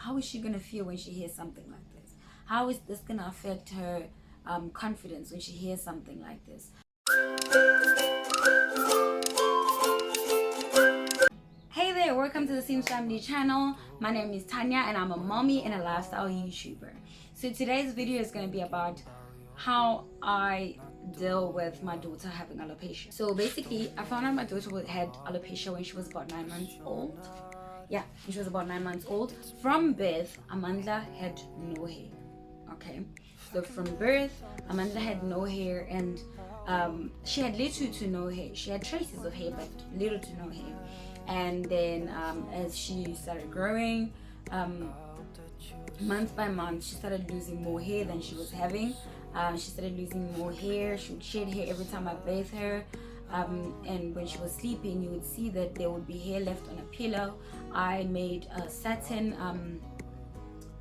how is she gonna feel when she hears something like this? How is this gonna affect her confidence when she hears something like this? Hey there, welcome to the Sims Family channel. My name is Tanya and I'm a mommy and a lifestyle YouTuber. So today's video is going to be about how I deal with my daughter having alopecia. So basically, I found out my daughter had alopecia when she was about 9 months old. Yeah, she was about 9 months old. From birth, Amandla had no hair. Okay, so from birth, Amandla had no hair, and she had little to no hair. She had traces of hair, but little to no hair. And then as she started growing, month by month, she started losing more hair than she was having. She started losing more hair. She would shed hair every time I bathed her. And when she was sleeping, you would see that there would be hair left on a pillow. I made a satin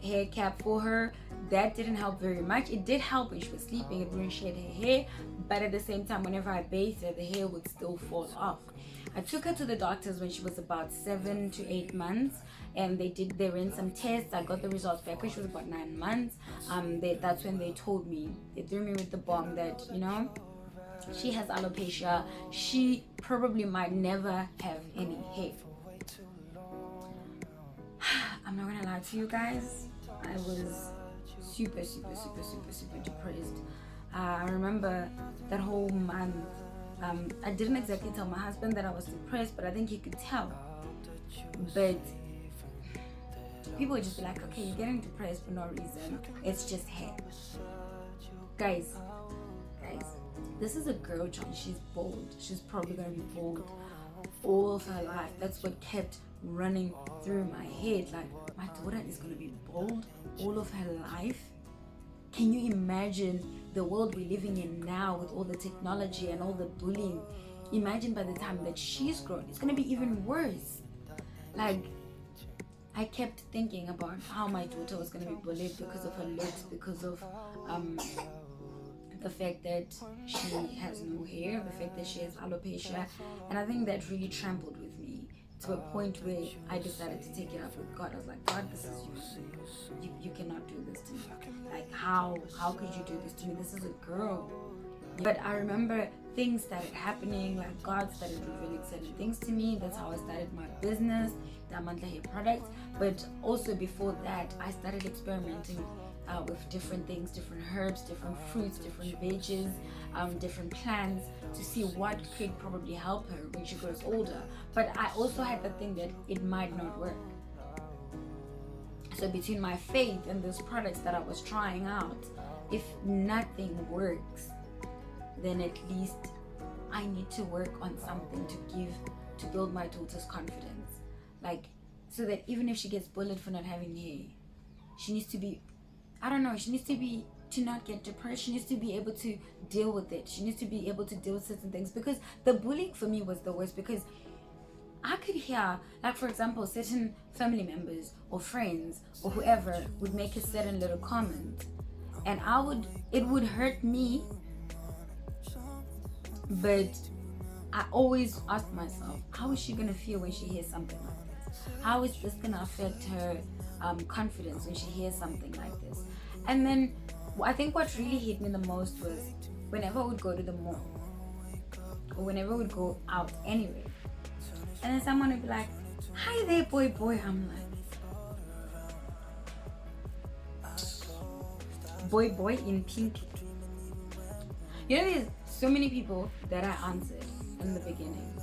hair cap for her. That didn't help very much. It did help when she was sleeping. It wouldn't shed her hair, but at the same time, whenever I bathed her, the hair would still fall off. I took her to the doctors when she was about 7 to 8 months, and they ran some tests. I got the results back when she was about 9 months. That's when they told me, they threw me with the bomb that, you know, she has alopecia. She probably might never have any hair. I'm not gonna lie to you guys, I was super depressed. I remember that whole month, I didn't exactly tell my husband that I was depressed, but I think he could tell. But people would just be like, okay, you're getting depressed for no reason, it's just hair. Guys, this is a girl child. She's bald. She's probably gonna be bald all of her life. That's what kept running through my head. Like, my daughter is gonna be bald all of her life. Can you imagine the world we're living in now with all the technology and all the bullying? Imagine by the time that she's grown, it's gonna be even worse. Like, I kept thinking about how my daughter was gonna be bullied because of her looks, because of the fact that she has no hair, the fact that she has alopecia, and I think that really trampled with me to a point where I decided to take it up with God. I was like, God, this is you cannot do this to me. Like, how could you do this to me? This is a girl. But I remember things started happening, like God started revealing certain things to me. That's how I started my business, the Amandla hair products. But also before that, I started experimenting with different things, different herbs, different fruits, different veggies, different plants, to see what could probably help her when she grows older. But I also had the thing that it might not work. So between my faith and those products that I was trying out, if nothing works, then at least I need to work on something to build my daughter's confidence. Like, so that even if she gets bullied for not having hair, she needs to be, I don't know, she needs to not get depressed. She needs to be able to deal with it. She needs to be able to deal with certain things, because the bullying for me was the worst, because I could hear, like, for example, certain family members or friends or whoever would make a certain little comment, and it would hurt me, but I always asked myself, how is she gonna feel when she hears something like this? How is this gonna affect her confidence when she hears something like this? And then I think what really hit me the most was whenever I would go to the mall, or whenever I would go out anyway, and then someone would be like, hi there, boy. I'm like, boy in pink. You know, there's so many people that I answered in the beginning.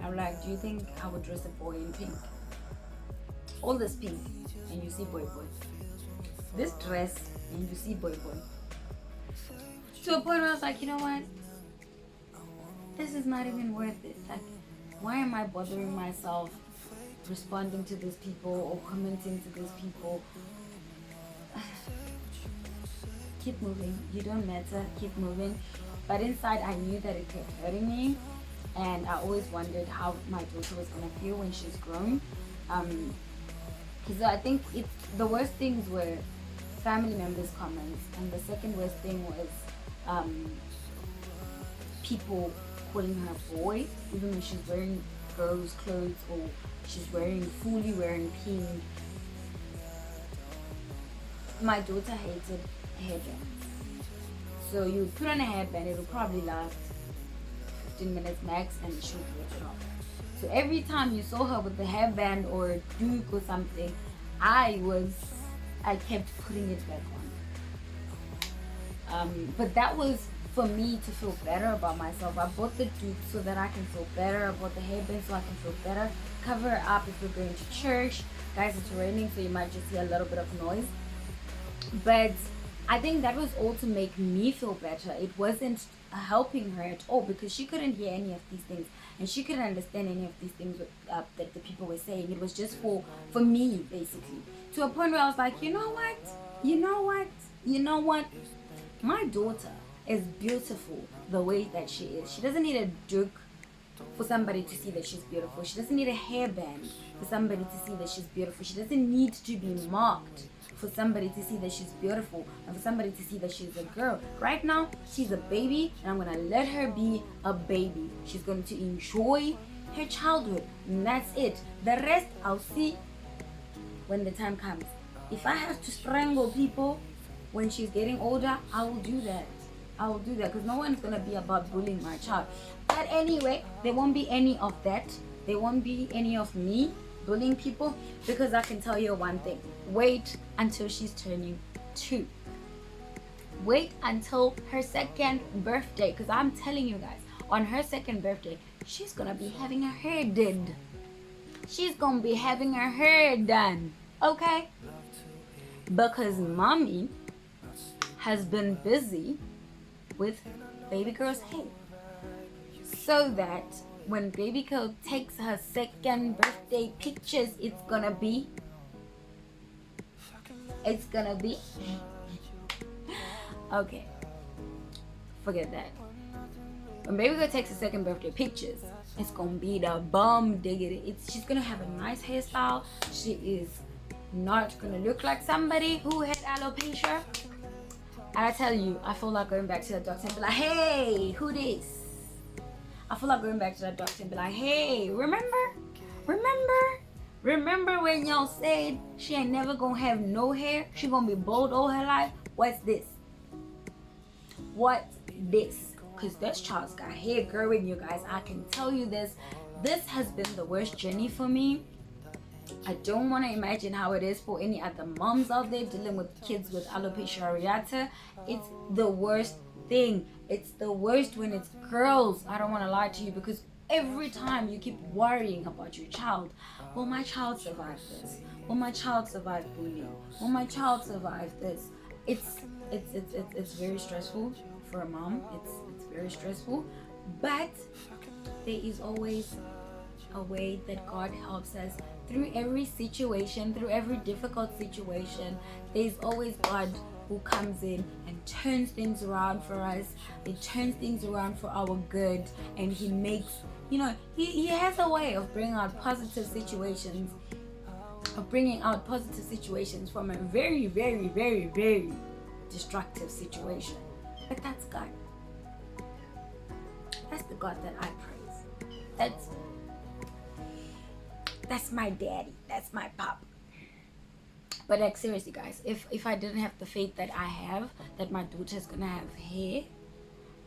I'm like, do you think I would dress a boy in pink? All this pink, and you see boy. This dress, and you see boy. To a point where I was like, you know what? This is not even worth it. Like, why am I bothering myself responding to these people or commenting to these people? Keep moving. You don't matter. Keep moving. But inside, I knew that it kept hurting me, and I always wondered how my daughter was gonna feel when she's grown. Because I think the worst things were family members' comments, and the second worst thing was people calling her boy, even when she's wearing girls' clothes or she's fully wearing pink. my daughter hated hairbands. So you put on a hairband, it'll probably last 15 minutes max, and she'll rip it off. So every time you saw her with the hairband or a duke or something, I kept putting it back on. But that was for me to feel better about myself. I bought the duke so that I can feel better. I bought the hairband so I can feel better. Cover it up if you're going to church. Guys, it's raining, so you might just hear a little bit of noise. But I think that was all to make me feel better. It wasn't helping her at all, because she couldn't hear any of these things, and she couldn't understand any of these things that the people were saying. It was just for me, basically, to a point where I was like, you know what, my daughter is beautiful the way that she is. She doesn't need a duke for somebody to see that she's beautiful. She doesn't need a hairband for somebody to see that she's beautiful. She doesn't need to be marked for somebody to see that she's beautiful and for somebody to see that she's a girl. Right now, she's a baby, and I'm gonna let her be a baby. She's going to enjoy her childhood, and that's it. The rest, I'll see when the time comes. If I have to strangle people when she's getting older, I will do that. Because no one's gonna be about bullying my child. But anyway, there won't be any of that. There won't be any of me bullying people, because I can tell you one thing: wait until she's turning 2. Wait until her 2nd birthday, because I'm telling you guys, on her 2nd birthday, she's gonna be having her hair did. She's gonna be having her hair done, okay? Because mommy has been busy with baby girl's hair, so that when baby girl takes her 2nd birthday pictures, it's gonna be okay, forget that. When baby girl takes her 2nd birthday pictures, it's gonna be the bomb diggity. She's gonna have a nice hairstyle. She is not gonna look like somebody who had alopecia. And I tell you, I feel like going back to the doctor and be like, hey, who this? I feel like going back to the doctor and be like, hey, remember when y'all said she ain't never gonna have no hair? She gonna be bald all her life? What's this? Because this child's got hair growing, you guys. I can tell you this. This has been the worst journey for me. I don't want to imagine how it is for any other moms out there dealing with kids with alopecia areata. It's the worst thing. It's the worst when it's girls. I don't want to lie to you, because every time you keep worrying about your child. Will my child survive this? Will my child survive bullying? Will my child survive this? It's very stressful for a mom. It's very stressful, but there is always a way that God helps us through every situation, through every difficult situation. There's always God who comes in and turns things around for us. He turns things around for our good, and he makes, he has a way of bringing out positive situations, from a very, very, very, very destructive situation. But that's God. That's the God that I praise. That's my daddy. That's my pop. But like, seriously guys, if I didn't have the faith that I have, that my daughter's gonna have hair,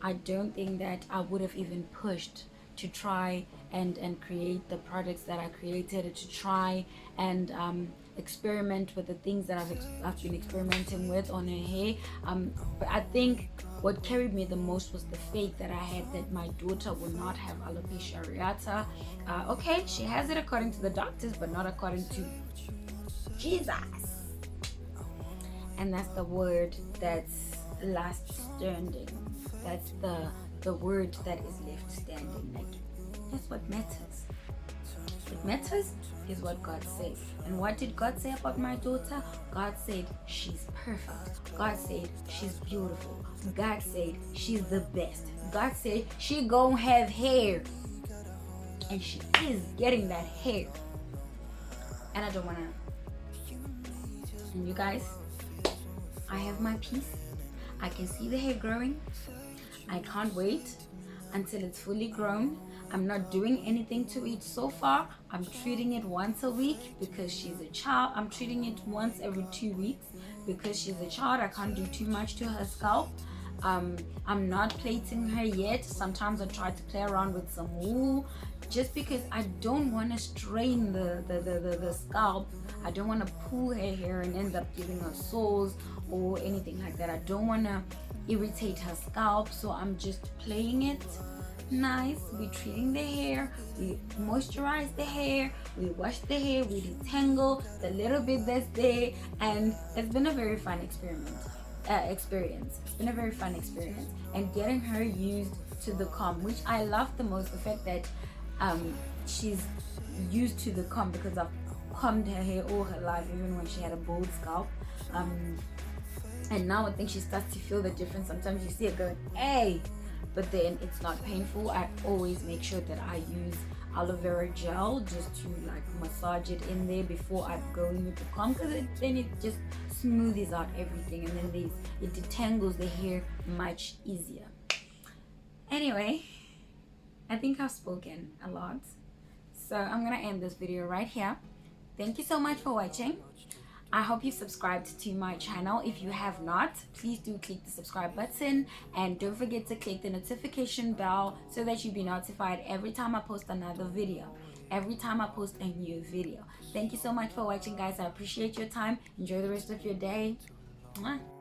I don't think that I would have even pushed to try and create the products that I created, to try and experiment with the things that I've been experimenting with on her hair. But I think what carried me the most was the faith that I had that my daughter will not have alopecia areata. Okay, she has it according to the doctors, but not according to Jesus. And that's the word that's last standing. That's the word that is left standing. Like, that's what matters. What matters is what God said. And what did God say about my daughter? God said she's perfect. God said she's beautiful. God said she's the best. God said she gonna have hair. And she is getting that hair. And I don't wanna. And you guys, I have my peace. I can see the hair growing. I can't wait until it's fully grown. I'm not doing anything to it so far. I'm treating it once a week because she's a child. I'm treating it once every 2 weeks because she's a child. I can't do too much to her scalp. I'm not plating her yet. Sometimes I try to play around with some wool just because I don't want to strain the scalp. I don't want to pull her hair and end up giving her sores or anything like that. I don't want to irritate her scalp, so I'm just playing it nice. We're treating the hair, we moisturize the hair, we wash the hair, we detangle the little bit that's there, and it's been a very fun experience. It's been a very fun experience, and getting her used to the comb, which I love the most, the fact that she's used to the comb, because I've combed her hair all her life, even when she had a bald scalp. And now I think she starts to feel the difference. Sometimes you see her going, hey, but then it's not painful. I always make sure that I use aloe vera gel just to like massage it in there before I go in with the comb, because then it just smoothes out everything, and then it detangles the hair much easier. Anyway, I think I've spoken a lot, so I'm gonna end this video right here. Thank you so much for watching. I hope you subscribed to my channel. If you have not, please do click the subscribe button, and don't forget to click the notification bell so that you'll be notified every time I post another video, every time I post a new video. Thank you so much for watching, guys. I appreciate your time. Enjoy the rest of your day. Mwah.